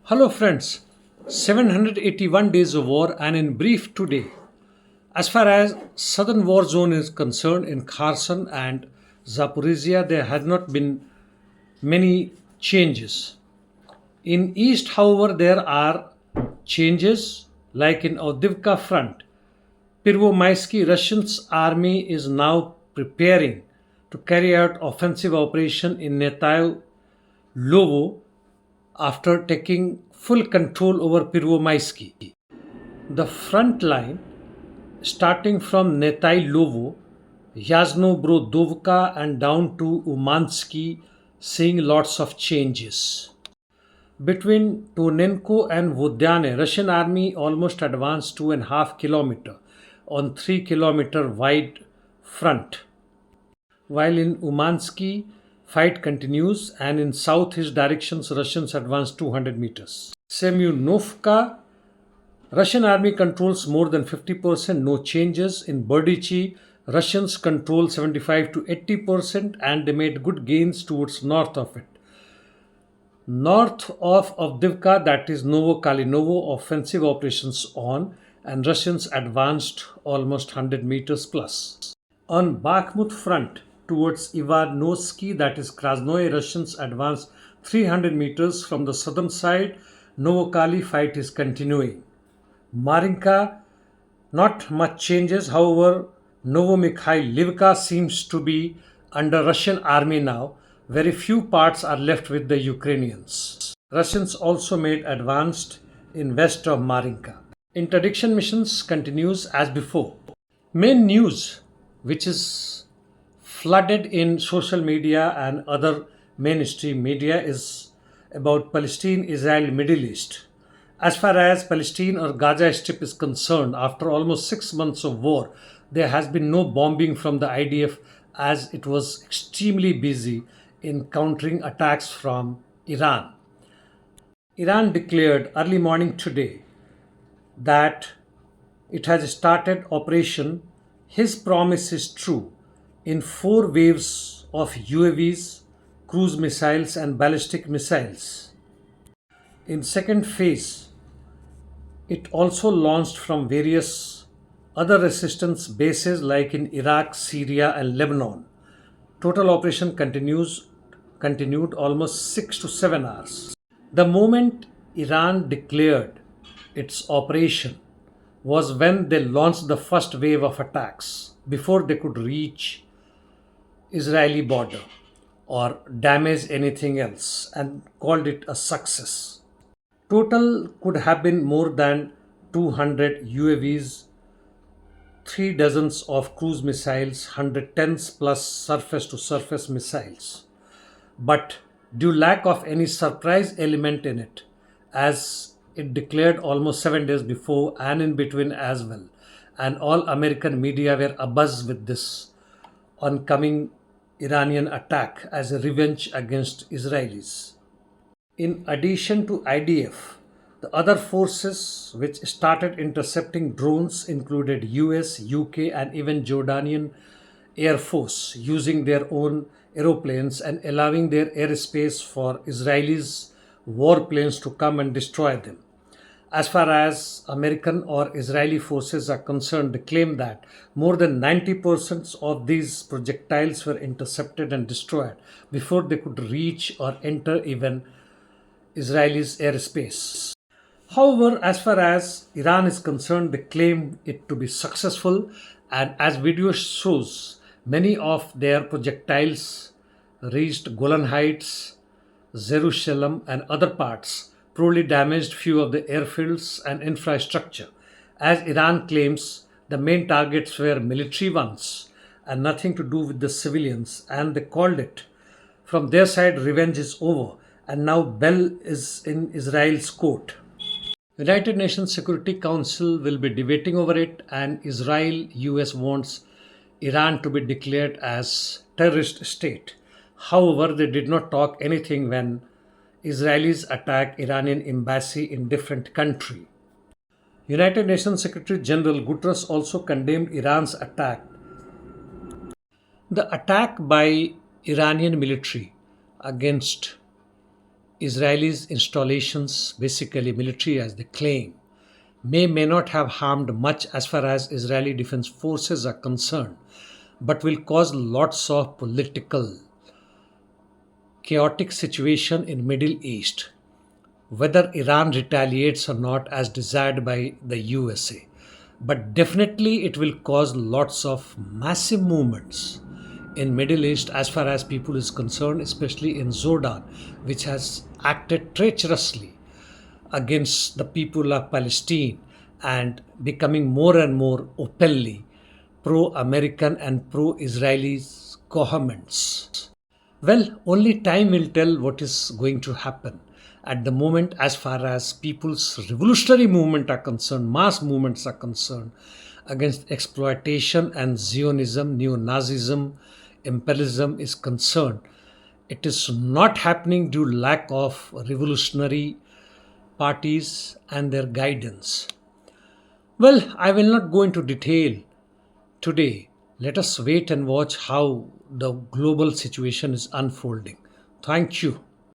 Hello, friends. 781 days of war, and in brief today, as far as southern war zone is concerned, in Kherson and Zaporizhia, there has not been many changes. In east, however, there are changes, like in Avdiivka front. Pervomaisky Russian's army is now preparing to carry out offensive operation in Netaev Lovo after taking full control over Pervomaisky. The front line, starting from Netailovo, Yasno-Brodovka and down to Umansky, seeing lots of changes. Between Tonenko and Vodyane, Russian army almost advanced 2.5 kilometers on 3 kilometer wide front. While in Umansky, fight continues, and in southeast directions, Russians advance 200 meters. Semyonovka, Russian army controls more than 50%, no changes. In Berdichi, Russians control 75 to 80%, and they made good gains towards north of it. North of Avdiivka, that is Novokalinovo, offensive operations on, and Russians advanced almost 100 meters plus. On Bakhmut front, towards Ivanovsky, that is Krasnoye, Russians advanced 300 meters from the southern side. Novokali fight is continuing. Marinka, not much changes. However, Novomikhailivka seems to be under Russian army now. Very few parts are left with the Ukrainians. Russians also made advanced in west of Marinka. Interdiction missions continues as before. Main news which is flooded in social media and other mainstream media is about Palestine, Israel, Middle East. As far as Palestine or Gaza Strip is concerned, after almost 6 months of war, there has been no bombing from the IDF as it was extremely busy in countering attacks from Iran. Iran declared early morning today that it has started operation His Promise is True in 4 waves of UAVs, cruise missiles and ballistic missiles. In second phase, it also launched from various other resistance bases like in Iraq, Syria and Lebanon. Total operation continued almost 6 to 7 hours. The moment Iran declared its operation was when they launched the first wave of attacks before they could reach Israeli border or damage anything else, and called it a success. Total could have been more than 200 UAVs, 3 dozens of cruise missiles, 110s plus surface to surface missiles. But due lack of any surprise element in it, as it declared almost 7 days before and in between as well, and all American media were abuzz with this oncoming Iranian attack as a revenge against Israelis. In addition to IDF, the other forces which started intercepting drones included US, UK and even Jordanian Air Force using their own aeroplanes and allowing their airspace for Israelis' warplanes to come and destroy them. As far as American or Israeli forces are concerned, they claim that more than 90% of these projectiles were intercepted and destroyed before they could reach or enter even Israel's airspace. However, as far as Iran is concerned, they claim it to be successful, and as video shows, many of their projectiles reached Golan Heights, Jerusalem and other parts, probably damaged few of the airfields and infrastructure. As Iran claims, the main targets were military ones and nothing to do with the civilians, and they called it, from their side, revenge is over, and now Bell is in Israel's court. United Nations Security Council will be debating over it, and US wants Iran to be declared as terrorist state. However, they did not talk anything when Israelis attack Iranian embassy in different country. United Nations Secretary General Guterres also condemned Iran's attack. The attack by Iranian military against Israelis' installations, basically military as they claim, may not have harmed much as far as Israeli defense forces are concerned, but will cause lots of political chaotic situation in Middle East, whether Iran retaliates or not as desired by the USA. But definitely it will cause lots of massive movements in Middle East as far as people is concerned, especially in Jordan, which has acted treacherously against the people of Palestine and becoming more and more openly pro American and pro Israeli governments. Well, only time will tell what is going to happen. At the moment, as far as people's revolutionary movement are concerned, mass movements are concerned, against exploitation and Zionism, neo Nazism, imperialism is concerned, it is not happening due to lack of revolutionary parties and their guidance. Well, I will not go into detail today. Let us wait and watch how the global situation is unfolding. Thank you.